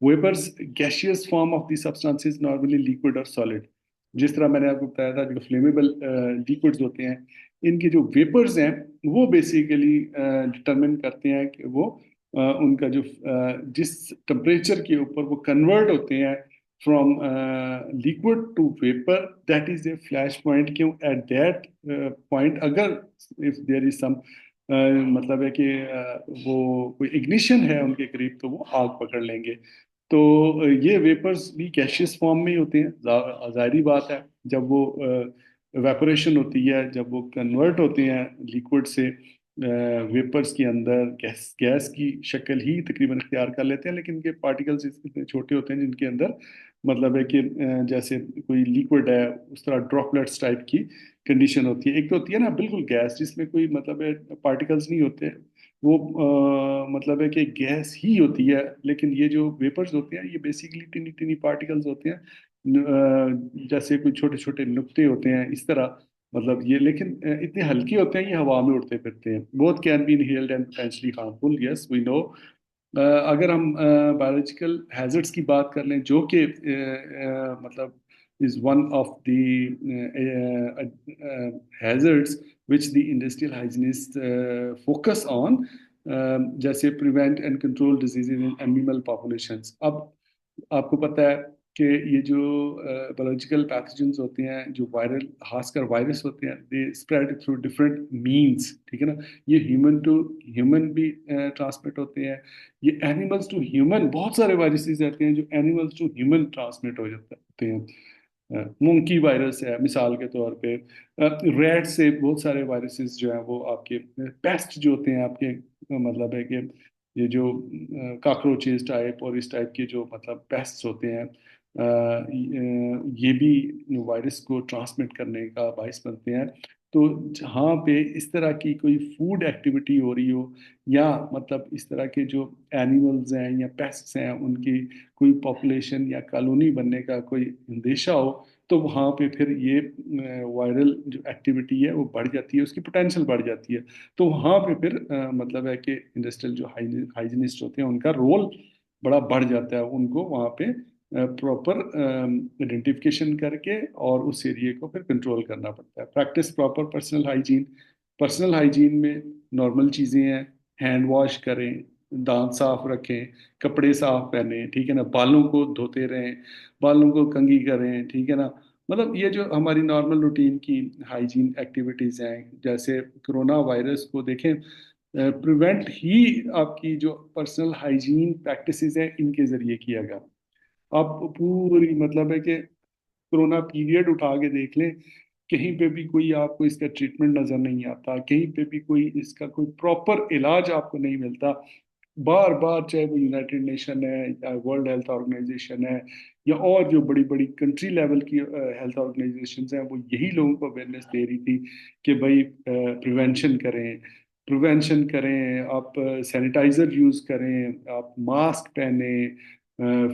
Vapours gaseous form of the substances, normally liquid और सॉलिड। जिस तरह मैंने आपको बताया था, जो फ्लेमेबल लिक्विड्स होते हैं, इनके जो वेपर्स हैं वो बेसिकली डिटरमिन करते हैं कि वो उनका जो जिस टेम्परेचर के ऊपर वो कन्वर्ट होते हैं from liquid to vapour, that is a flash point. क्यों एट दैट पॉइंट अगर इफ देयर इज सम मतलब है कि वो कोई इग्निशन है उनके करीब, तो वो आग पकड़ लेंगे। तो ये वेपर्स भी गैशियस फॉर्म में ही होते हैं। जाहिर बात है, जब वो वेपोरेशन होती है, जब वो कन्वर्ट होते हैं लिक्विड से वेपर्स के अंदर, गैस गैस की शक्ल ही तकरीबन इख्तियार कर लेते हैं। लेकिन इनके पार्टिकल्स इतने छोटे होते हैं जिनके अंदर मतलब है कि जैसे कोई लिक्विड है उस तरह ड्रॉपलेट्स टाइप की कंडीशन होती है। एक तो होती है ना बिल्कुल गैस, जिसमें कोई मतलब है पार्टिकल्स नहीं होते, वो मतलब है कि गैस ही होती है। लेकिन ये जो वेपर्स होते हैं ये बेसिकली टिनी टिनी पार्टिकल्स होते हैं, जैसे कोई छोटे छोटे नुक्ते होते हैं इस तरह। मतलब ये लेकिन इतने हल्के होते हैं, ये हवा में उड़ते फिरते हैं। Both can be inhaled and potentially harmful, yes we know. अगर हम बायोलॉजिकल हैजर्ड्स की बात कर लें, जो कि मतलब is one of the hazards which the industrial hygienist focus on, जैसे prevent and control diseases in animal populations. अब आपको पता है कि ये जो बायोलॉजिकल पैथोजेंस होते हैं, जो वायरल, खासकर वायरस होते हैं, they spread through different means. ठीक है ना। ये ह्यूमन टू ह्यूमन भी ट्रांसमिट होते हैं, ये एनिमल्स टू ह्यूमन, बहुत सारे वायरसेस रहते हैं जो एनिमल्स टू ह्यूमन ट्रांसमिट हो जाते होते हैं। मोंकी वायरस है मिसाल के तौर पे। रैट से बहुत सारे वायरसेस जो हैं वो आपके पेस्ट जो होते हैं आपके, मतलब है कि ये जो कॉकरोचेस टाइप और इस टाइप के जो मतलब पेस्ट्स होते हैं, ये भी वायरस को ट्रांसमिट करने का बायस बनते हैं। तो जहाँ पे इस तरह की कोई फूड एक्टिविटी हो रही हो, या मतलब इस तरह के जो एनिमल्स हैं या पेस्ट्स हैं उनकी कोई पॉपुलेशन या कॉलोनी बनने का कोई अंदेशा हो, तो वहाँ पे फिर ये वायरल जो एक्टिविटी है वो बढ़ जाती है, उसकी पोटेंशियल बढ़ जाती है। तो वहाँ पे फिर मतलब है कि इंडस्ट्रियल जो हाइजीनिस्ट होते हैं उनका रोल बड़ा बढ़ जाता है। उनको वहाँ पे प्रॉपर आइडेंटिफिकेशन करके और उस एरिया को फिर कंट्रोल करना पड़ता है। Practice proper personal hygiene. Personal hygiene में नॉर्मल चीज़ें हैं, हैंड वॉश करें, दांत साफ रखें, कपड़े साफ पहने, ठीक है ना, बालों को धोते रहें, बालों को कंघी करें, ठीक है ना। मतलब ये जो हमारी नॉर्मल रूटीन की हाइजीन एक्टिविटीज हैं, जैसे कोरोना वायरस को देखें, प्रिवेंट ही आपकी जो पर्सनल हाइजीन प्रैक्टिसेस हैं इनके जरिए किया गया। आप पूरी मतलब है कि कोरोना पीरियड उठा के देख लें, कहीं पे भी कोई आपको इसका ट्रीटमेंट नजर नहीं आता, कहीं पे भी कोई इसका कोई प्रॉपर इलाज आपको नहीं मिलता। बार बार, चाहे वो यूनाइटेड नेशन है या वर्ल्ड हेल्थ ऑर्गेनाइजेशन है या और जो बड़ी बड़ी कंट्री लेवल की हेल्थ ऑर्गेनाइजेशंस हैं, वो यही लोगों को अवेयरनेस दे रही थी कि भाई प्रिवेंशन करें, प्रिवेंशन करें, आप सैनिटाइजर यूज करें, आप मास्क पहने,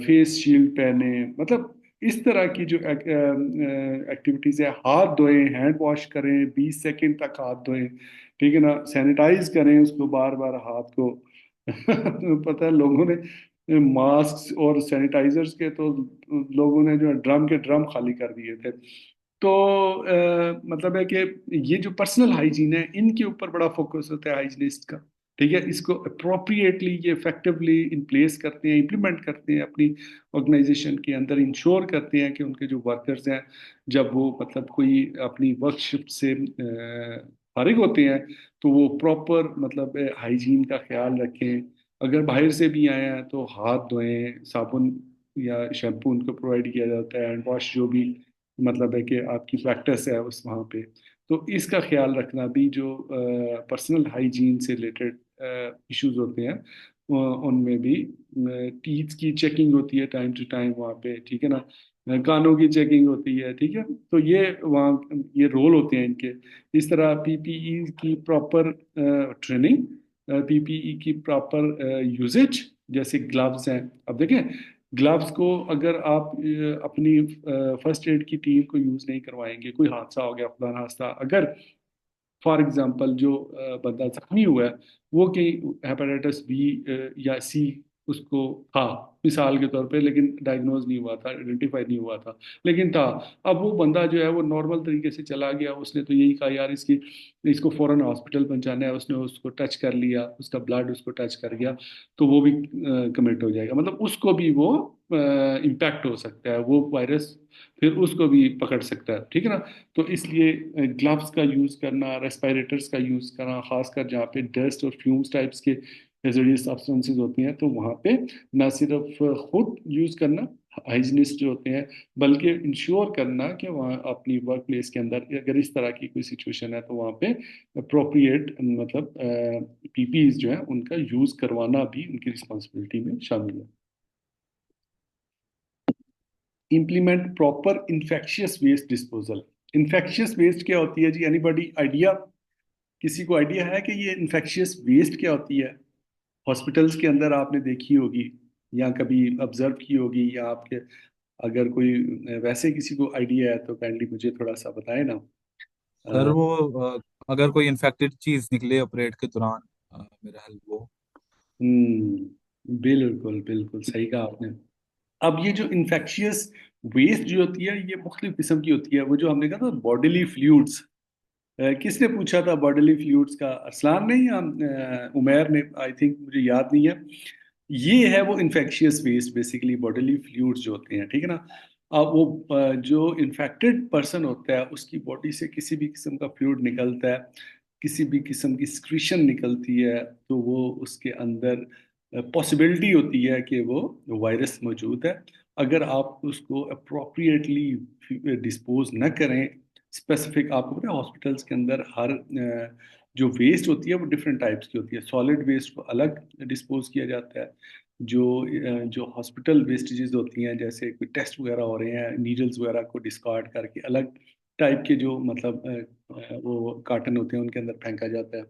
फेस शील्ड पहने, मतलब इस तरह की जो एक्टिविटीज है, हाथ धोएं, हैंड वॉश करें, 20 सेकंड तक हाथ धोएं, ठीक है ना, सैनिटाइज करें उसको बार बार हाथ को। पता है लोगों ने मास्क और सैनिटाइजर्स के तो लोगों ने जो है ड्रम के ड्रम खाली कर दिए थे। तो मतलब है कि ये जो पर्सनल हाइजीन है इनके ऊपर बड़ा फोकस होता है हाइजीनिस्ट का, ठीक है। इसको अप्रोप्रिएटली ये इफेक्टिवली इन प्लेस करते हैं, इम्प्लीमेंट करते हैं अपनी ऑर्गेनाइजेशन के अंदर, इंश्योर करते हैं कि उनके जो वर्कर्स हैं, जब वो मतलब कोई अपनी वर्क शिफ्ट से फारिग होते हैं, तो वो प्रॉपर मतलब हाइजीन का ख्याल रखें। अगर बाहर से भी आए हैं तो हाथ धोएं, साबुन या शैम्पू उनको प्रोवाइड किया जाता है, हैंड वॉश जो भी मतलब है कि आपकी प्रैक्टिस है उस वहाँ पे। तो इसका ख्याल रखना भी, जो पर्सनल हाइजीन से रिलेटेड इश्यूज होते हैं, उनमें भी टीथ की चेकिंग होती है टाइम टू टाइम वहाँ पे, ठीक है ना, कानों की चेकिंग होती है, ठीक है। तो ये वहाँ ये रोल होते हैं इनके। इस तरह पीपीई की प्रॉपर ट्रेनिंग, पीपीई की प्रॉपर यूजेज, जैसे ग्लव्स हैं। अब देखें, ग्लव्स को अगर आप अपनी फर्स्ट एड की टीम को यूज नहीं करवाएंगे, कोई हादसा हो गया, खुदा ना खास्ता, अगर फॉर एग्जांपल जो बंदा जख्मी हुआ है वो कहीं हेपेटाइटिस बी या सी उसको था मिसाल के तौर पे, लेकिन डायग्नोज नहीं हुआ था, आइडेंटिफाई नहीं हुआ था, लेकिन था। अब वो बंदा जो है वो नॉर्मल तरीके से चला गया, उसने तो यही कहा यार इसकी इसको फौरन हॉस्पिटल पहुंचाना है, उसने उसको टच कर लिया, उसका ब्लड उसको टच कर गया, तो वो भी कमिट हो जाएगा, मतलब उसको भी वो इम्पैक्ट हो सकता है, वो वायरस फिर उसको भी पकड़ सकता है, ठीक है ना। तो इसलिए ग्लव्स का यूज करना, रेस्पिरेटर्स का यूज करना, खासकर जहाँ पे डस्ट और फ्यूम्स टाइप्स के हेज़ार्डस सब्सटेंसेस होती हैं, तो वहाँ पे ना सिर्फ खुद यूज करना हाइजीनिस्ट जो होते हैं, बल्कि इंश्योर करना कि वहाँ अपनी वर्क प्लेस के अंदर अगर इस तरह की कोई सिचुएशन है तो वहाँ पे अप्रोप्रिएट मतलब पीपीज जो है उनका यूज करवाना भी उनकी रिस्पॉन्सिबिलिटी में शामिल है। Implement proper infectious waste disposal. Infectious waste क्या होती है जी, एनीबॉडी आइडिया? किसी को आइडिया है कि ये इन्फेक्शियस वेस्ट क्या होती है? हॉस्पिटल्स के अंदर आपने देखी होगी या कभी ऑब्जर्व की होगी, या आपके अगर कोई वैसे किसी को आइडिया है तो काइंडली मुझे थोड़ा सा बताएं ना। सर अ, वो अगर कोई इन्फेक्टेड चीज निकले ऑपरेट के दौरान, मेरा ख्याल वो। बिल्कुल बिल्कुल सही कहा आपने। अब ये जो इन्फेक्शियस वेस्ट जो होती है ये मुख्तलिफ किस्म की होती है, वो जो हमने कहा था बॉडीली फ्लूइड्स। किसने पूछा था बॉडीली फ्लूइड्स का, अरसलान ने या उमैर ने? आई थिंक, मुझे याद नहीं है। ये है वो infectious waste, basically bodily fluids जो होते हैं, ठीक है ना। अब वो जो इन्फेक्टेड पर्सन होता है उसकी बॉडी से किसी भी किस्म का फ्लूइड निकलता है, किसी भी किस्म की सिक्रीशन निकलती है, तो वो उसके अंदर पॉसिबिलिटी होती है कि वो वायरस मौजूद है। अगर आप उसको अप्रोप्रिएटली डिस्पोज न करें, स्पेसिफिक, आपको पता है हॉस्पिटल्स के अंदर हर जो वेस्ट होती है वो डिफरेंट टाइप्स की होती है। सॉलिड वेस्ट को अलग डिस्पोज किया जाता है, जो जो हॉस्पिटल वेस्टेजेस होती हैं, जैसे कोई टेस्ट वगैरह हो रहे हैं, नीडल्स वगैरह को डिस्कार्ड करके अलग टाइप के जो मतलब वो कार्टन होते हैं उनके अंदर फेंका जाता है।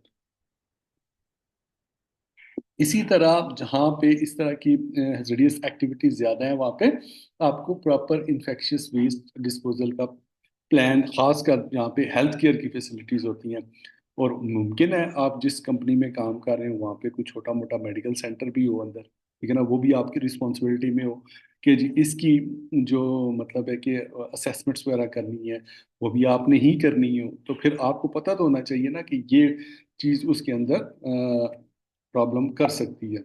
इसी तरह जहाँ पे इस तरह की हज़ार्डस एक्टिविटीज ज़्यादा है, वहाँ पे आपको प्रॉपर इंफेक्शियस वेस्ट डिस्पोजल का प्लान, खासकर जहाँ पे हेल्थ केयर की फैसिलिटीज़ होती हैं, और मुमकिन है आप जिस कंपनी में काम कर रहे हो वहाँ पे कुछ छोटा मोटा मेडिकल सेंटर भी हो अंदर, ठीक है ना, वो भी आपकी रिस्पॉन्सिबिलिटी में हो कि जी इसकी जो मतलब है कि असेसमेंट्स वगैरह करनी है वो भी आपने ही करनी हो, तो फिर आपको पता तो होना चाहिए ना कि ये चीज़ उसके अंदर प्रॉब्लम कर सकती है।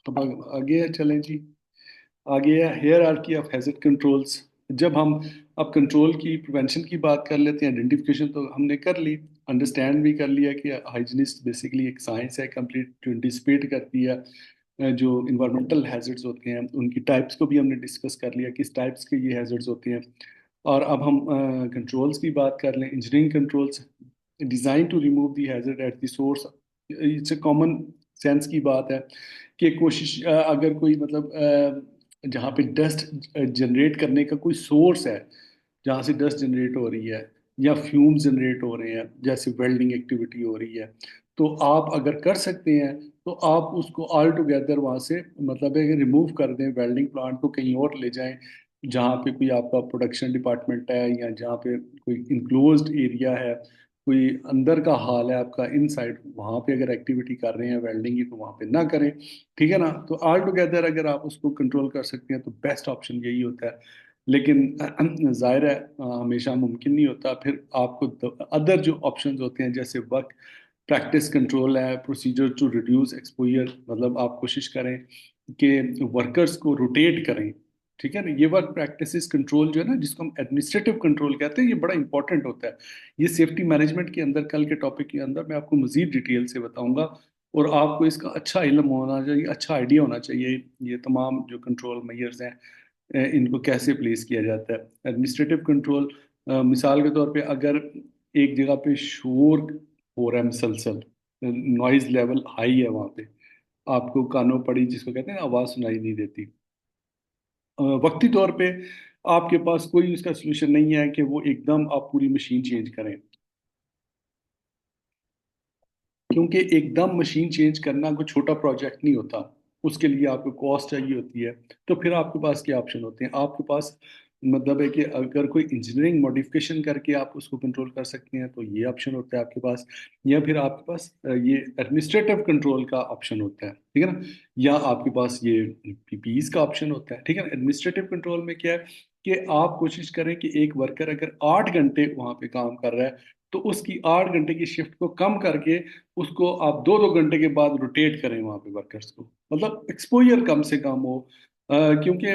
अब आगे चलें जी। आगे है हायरार्की ऑफ हैजर्ड कंट्रोल्स। जब हम अब कंट्रोल की प्रिवेंशन की बात कर लेते हैं, आइडेंटिफिकेशन तो हमने कर ली, अंडरस्टैंड भी कर लिया कि हाइजीनिस्ट बेसिकली एक साइंस है कंप्लीट जो एंटिसिपेट करती है जो इन्वायरमेंटल हैजर्ड्स होते हैं उनकी टाइप्स को भी हमने डिस्कस कर लिया किस टाइप्स के ये हैजर्ड्स होते हैं। और अब हम कंट्रोल्स की बात कर लें, engineering controls designed to remove the hazard at the source. It's a common sense की बात है कि कोशिश अगर कोई मतलब जहाँ पे डस्ट जनरेट करने का कोई सोर्स है, जहाँ से डस्ट जनरेट हो रही है या फ्यूम्स जनरेट हो रहे हैं जैसे वेल्डिंग एक्टिविटी हो रही है, तो आप अगर कर सकते हैं तो आप उसको ऑल टुगेदर वहाँ से मतलब है कि रिमूव कर दें, वेल्डिंग प्लांट को कहीं और ले जाएं जहाँ पे कोई आपका प्रोडक्शन डिपार्टमेंट है या जहाँ पे कोई इंक्लोज्ड एरिया है, कोई अंदर का हाल है आपका इनसाइड, वहाँ पे अगर एक्टिविटी कर रहे हैं वेल्डिंग की तो वहाँ पे ना करें। ठीक है ना, तो ऑल टुगेदर अगर आप उसको कंट्रोल कर सकते हैं तो बेस्ट ऑप्शन यही होता है। लेकिन जाहिर है हमेशा मुमकिन नहीं होता, फिर आपको अदर जो ऑप्शंस होते हैं जैसे वर्क प्रैक्टिस कंट्रोल है, प्रोसीजर टू रिड्यूस एक्सपोजर, मतलब आप कोशिश करें कि वर्कर्स को रोटेट करें। ठीक है ना, ये वर्क प्रैक्टिसेस कंट्रोल जो है ना जिसको हम एडमिनिस्ट्रेटिव कंट्रोल कहते हैं, ये बड़ा इंपॉर्टेंट होता है। ये सेफ्टी मैनेजमेंट के अंदर कल के टॉपिक के अंदर मैं आपको मजीद डिटेल से बताऊंगा, और आपको इसका अच्छा इल्म होना चाहिए, अच्छा आइडिया होना चाहिए ये तमाम जो कंट्रोल मेजर्स हैं इनको कैसे प्लेस किया जाता है। एडमिनिस्ट्रेटिव कंट्रोल मिसाल के तौर पे अगर एक जगह पे शोर हो रहा है मुसलसल, नॉइज लेवल हाई है वहाँ पे, आपको कानों पड़ी जिसको कहते हैं ना, आवाज़ सुनाई नहीं देती, वक्ती तौर पे आपके पास कोई उसका सोल्यूशन नहीं है कि वो एकदम आप पूरी मशीन चेंज करें, क्योंकि एकदम मशीन चेंज करना कोई छोटा प्रोजेक्ट नहीं होता, उसके लिए आपको कॉस्ट चाहिए होती है। तो फिर आपके पास क्या ऑप्शन होते हैं, आपके पास मतलब है कि अगर कोई इंजीनियरिंग मॉडिफिकेशन करके आप उसको कंट्रोल कर सकते हैं तो ये ऑप्शन होता है आपके पास, या फिर आपके पास ये एडमिनिस्ट्रेटिव कंट्रोल का ऑप्शन होता है। ठीक है ना, या आपके पास ये पीपीईज का ऑप्शन होता है। ठीक है ना, एडमिनिस्ट्रेटिव कंट्रोल में क्या है कि आप कोशिश करें कि एक वर्कर अगर 8 घंटे वहां पे काम कर रहा है तो उसकी 8 घंटे की शिफ्ट को कम करके उसको आप 2-2 घंटे के बाद रोटेट करें वहां पे वर्कर्स को, मतलब एक्सपोजर कम से कम हो। क्योंकि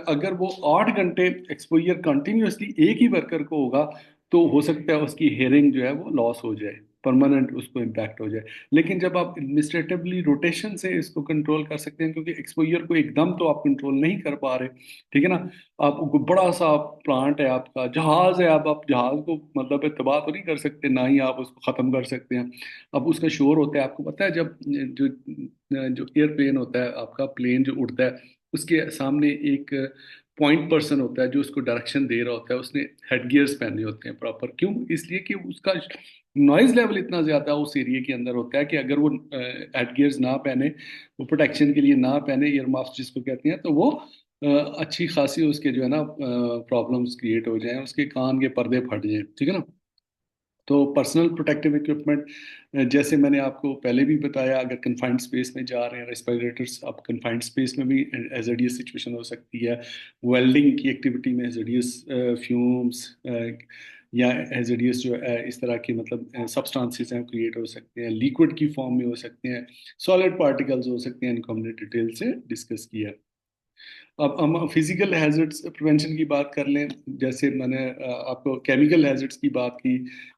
अगर वो 8 घंटे एक्सपोजर कंटिन्यूअसली एक ही वर्कर को होगा तो हो सकता है उसकी हेयरिंग जो है वो लॉस हो जाए, परमानेंट उसको इम्पैक्ट हो जाए। लेकिन जब आप एडमिनिस्ट्रेटिवली रोटेशन से इसको कंट्रोल कर सकते हैं, क्योंकि एक्सपोजर को एकदम तो आप कंट्रोल नहीं कर पा रहे। ठीक है ना, आप बड़ा सा प्लांट है, आपका जहाज है, आप जहाज को मतलब तबाह तो नहीं कर सकते, ना ही आप उसको ख़त्म कर सकते हैं। अब उसका शोर होता है, आपको पता है जब जो जो एयरप्लेन होता है आपका, प्लेन जो उड़ता है उसके सामने एक पॉइंट पर्सन होता है जो उसको डायरेक्शन दे रहा होता है, उसने हेड गियर्स पहने होते हैं प्रॉपर, क्यों, इसलिए कि उसका नॉइज लेवल इतना ज्यादा उस एरिया के अंदर होता है कि अगर वो हेड गियर्स ना पहने, वो प्रोटेक्शन के लिए ना पहने, ईयर मास्क जिसको कहते हैं, तो वो अच्छी खासी उसके जो है ना प्रॉब्लम्स क्रिएट हो जाएं, उसके कान के पर्दे फट जाएं। ठीक है ना, तो पर्सनल प्रोटेक्टिव इक्विपमेंट जैसे मैंने आपको पहले भी बताया, अगर कंफाइंड स्पेस में जा रहे हैं रेस्पिरेटर्स, अब कंफाइंड स्पेस में भी एजडियस सिचुएशन हो सकती है, वेल्डिंग की एक्टिविटी में एजडियस फ्यूम्स या एजडियस जो इस तरह के मतलब सब्सटेंसेस हैं क्रिएट हो सकते हैं, लिक्विड की फॉर्म में हो सकते हैं, सॉलिड पार्टिकल्स हो सकते हैं, इनको हमने डिटेल से डिस्कस किया। अब हम फिजिकल हैजर्ड्स प्रिवेंशन की बात कर लें, जैसे मैंने आपको केमिकल हैजर्ड्स की बात की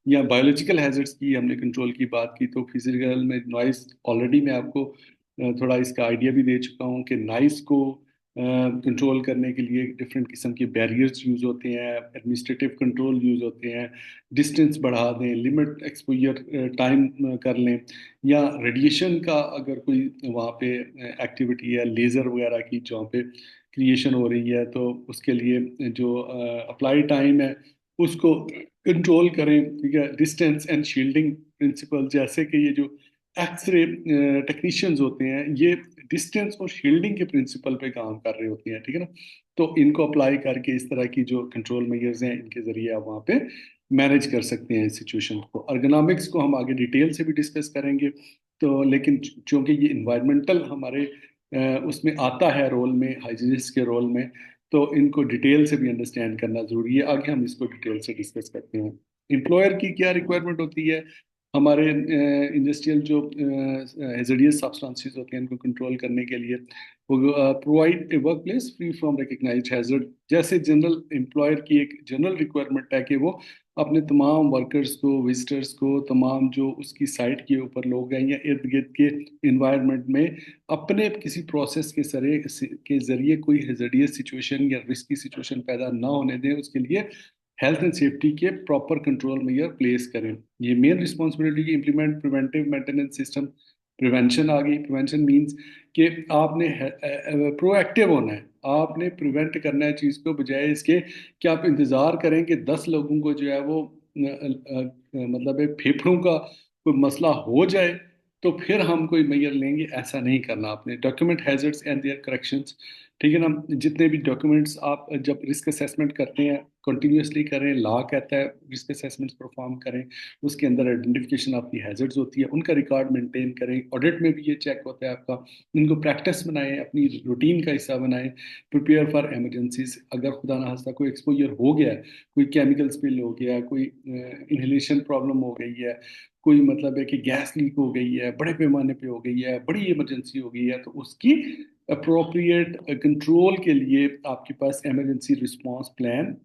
या बायोलॉजिकल हैजर्ड्स की हमने कंट्रोल की बात की, तो फिजिकल में नॉइस ऑलरेडी मैं आपको थोड़ा इसका आइडिया भी दे चुका हूँ कि नॉइस को कंट्रोल करने के लिए डिफरेंट किस्म के बैरियर्स यूज होते हैं, एडमिनिस्ट्रेटिव कंट्रोल यूज होते हैं, डिस्टेंस बढ़ा दें, लिमिट एक्सपोजर टाइम कर लें, या रेडिएशन का अगर कोई वहाँ पे एक्टिविटी है लेज़र वगैरह की जहाँ पे क्रिएशन हो रही है तो उसके लिए जो अप्लाई टाइम है उसको कंट्रोल करें। ठीक है, डिस्टेंस एंड शील्डिंग प्रिंसिपल, जैसे कि ये जो एक्सरे टेक्नीशियंस होते हैं ये डिस्टेंस और शील्डिंग के प्रिंसिपल पे काम कर रहे होते हैं। ठीक है ना, तो इनको अप्लाई करके इस तरह की जो कंट्रोल मेजर्स हैं इनके जरिए आप वहाँ पे मैनेज कर सकते हैं सिचुएशन को। अर्गोनॉमिक्स को हम आगे डिटेल से भी डिस्कस करेंगे, तो लेकिन चूंकि ये इन्वायरमेंटल हमारे उसमें आता है रोल में, हाइजीनिस्ट के रोल में, तो इनको डिटेल से भी अंडरस्टैंड करना जरूरी है। आगे हम इसको डिटेल से डिस्कस करते हैं। एम्प्लॉयर की क्या रिक्वायरमेंट होती है, हमारे इंडस्ट्रियल जो हेजडियस सब्सटेंसेस होते हैं इनको कंट्रोल करने के लिए वो provide a workplace free from recognised hazard. जैसे जनरल एम्प्लॉयर की एक जनरल रिक्वायरमेंट है कि वो अपने तमाम वर्कर्स को, विजिटर्स को, तमाम जो उसकी साइट के ऊपर लोग हैं या इर्द गिर्द के इन्वायरमेंट में अपने किसी प्रोसेस के जरिए कोई हेजडियस सिचुएशन या रिस्की सिचुएशन पैदा ना होने दें, उसके लिए हेल्थ एंड सेफ्टी के प्रॉपर कंट्रोल मेजर प्लेस करें। ये मेन रिस्पॉन्सिबिलिटी की implement preventive maintenance system. Prevention आ गई। प्रिवेंशन मींस कि आपने प्रोएक्टिव होना है, आपने प्रिवेंट करना है चीज़ को, बजाय इसके कि आप इंतज़ार करें कि 10 लोगों को जो है वो मतलब है फेफड़ों का कोई मसला हो जाए तो फिर हम कोई मेजर लेंगे। ऐसा नहीं करना आपने। Document hazards and their corrections. ठीक है ना। जितने भी डॉक्यूमेंट्स आप जब रिस्क असेसमेंट करते हैं कंटिन्यूसली करें। लॉ कहता है रिस्क असेसमेंट्स परफॉर्म करें, उसके अंदर आइडेंटिफिकेशन ऑफ दी हैजर्ड्स होती है, उनका रिकॉर्ड मेंटेन करें। ऑडिट में भी ये चेक होता है आपका। इनको प्रैक्टिस बनाएं, अपनी रूटीन का हिस्सा बनाएं। Prepare for emergencies. अगर खुदा ना खास्ता कोई एक्सपोजर हो गया है, कोई केमिकल स्पिल हो गया है, कोई इनहेलेशन प्रॉब्लम हो गई है, कोई मतलब है कि गैस लीक हो गई है, बड़े पैमाने पे हो गई है, बड़ी इमरजेंसी हो गई है, तो उसकी अप्रोप्रिएट कंट्रोल के लिए आपके पास emergency response plan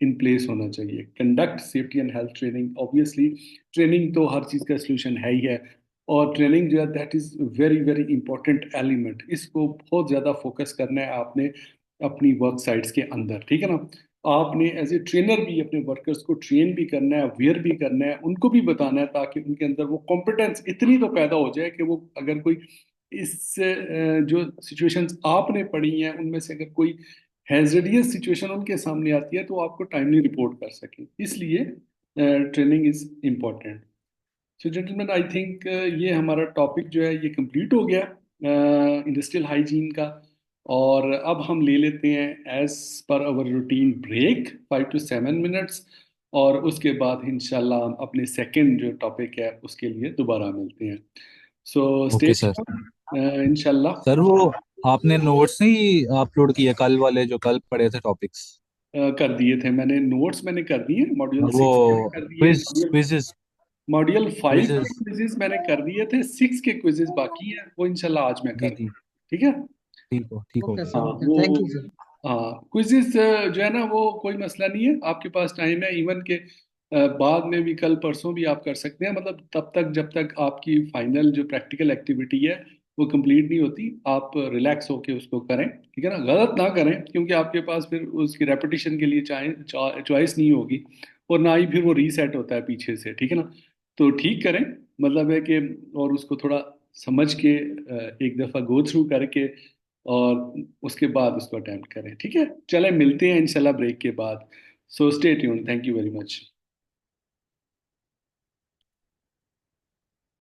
in place होना चाहिए। Conduct safety and health training. Obviously training तो हर चीज़ का सोल्यूशन है ही है, और ट्रेनिंग जो है that is very very important element. इसको बहुत ज़्यादा फोकस करना है आपने अपनी वर्क साइट्स के अंदर। ठीक है ना। आपने एज ए ट्रेनर भी अपने वर्कर्स को ट्रेन भी करना है, अवेयर भी करना है, उनको भी बताना है, ताकि उनके अंदर वो कॉम्पिटेंस इतनी तो पैदा हो जाए कि वो अगर कोई इस जो सिचुएशंस आपने पढ़ी हैं उनमें से अगर कोई हैजर्डियस सिचुएशन उनके सामने आती है तो आपको टाइमली रिपोर्ट कर सकें। इसलिए training is important. So gentleman I think ये हमारा टॉपिक जो है ये कंप्लीट हो गया इंडस्ट्रियल हाइजीन का। और अब हम ले लेते हैं as per our routine break 5 to 7 minutes, और उसके बाद इंशाल्लाह हम अपने सेकंड जो टॉपिक है उसके लिए दोबारा मिलते हैं। So stay okay sir. इंशाल्लाह। सर वो आपने नोट्स नहीं अपलोड किए कल वाले जो कल पढ़े थे टॉपिक्स? कर दिए थे मैंने, नोट्स मैंने कर दिए, मॉड्यूल वो 6 के भी कर दिए, क्विज मॉड्यूल क्विजेस मॉड्यूल 5 के क्विजेस क्विजेज मैंने कर दिए थे, 6 के क्विजेज बाकी हैं, वो इंशाल्लाह आज मैं जी कर जी। दूँ। ठीक है। ठीक हो ओके हाँ सर, ओके, वो, थैंक यू सर। हाँ क्विजेज जो है ना वो कोई मसला नहीं है, आपके पास टाइम है। इवन के बाद में भी कल परसों भी आप कर सकते हैं, मतलब तब तक जब तक आपकी फाइनल जो प्रैक्टिकल एक्टिविटी है वो कंप्लीट नहीं होती, आप रिलैक्स होके उसको करें। ठीक है ना। गलत ना करें, क्योंकि आपके पास फिर उसकी रेपिटेशन के लिए चॉइस नहीं होगी, और ना ही फिर वो रीसेट होता है पीछे से। ठीक है ना। तो ठीक करें, मतलब है कि, और उसको थोड़ा समझ के एक दफ़ा गो थ्रू करके और उसके बाद उसको अटेम्प्ट करें। ठीक है। चलें मिलते हैं इंशाल्लाह ब्रेक के बाद। So stay tuned. Thank you very much.